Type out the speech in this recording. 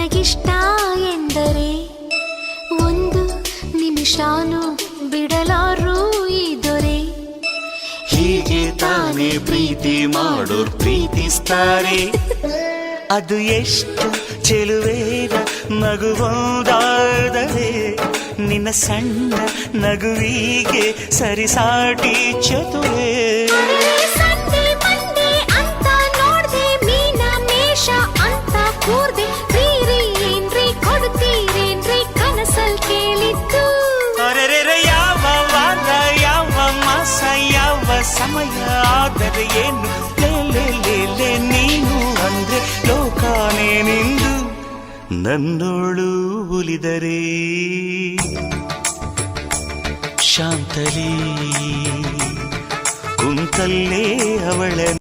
ನನಗಿಷ್ಟ ಎಂದರೆ ಒಂದು ನಿಮಿಷಾನು ಬಿಡಲಾರು ಈ ದೊರೆ. ಹೀಗೆ ತಾನೇ ಪ್ರೀತಿ ಮಾಡೋರ್ ಪ್ರೀತಿಸ್ತಾರೆ. ಅದು ಎಷ್ಟು ಚೆಲುವೇಗ ನಗುವುದಾದರೆ ನಿನ್ನ ಸಣ್ಣ ನಗುವಿಗೆ ಸರಿಸಾಟಿ ಚತುರೇ. ಸಂಡೆ ಮಂಡೆ ಅಂತ ನೋಡ್ದೆ, ಮೀನ ಮೇಷ ಅಂತ ಕೂರ್ದೆ, ರೀ ಏನ್ರಿ ಕೊಡ್ತೀರೇನ್ರಿ ಕನಸಲ್ ಕೇಳಿದ್ದು. ಅರೆರೆ ಯಾವ ವಾರ ಯಾವ ಮಾಸ ಯಾವ ಸಮಯ ಆದರೆ ಏನು ಲೇ ನೀನು ಅಂದ್ರೆ ಲೋಕಾನೇ ನಿಂದು. ನನ್ನೋಳು ಉಲಿದರೆ ಶಾಂತಲೇ ಕುಂತಲ್ಲೇ ಅವಳ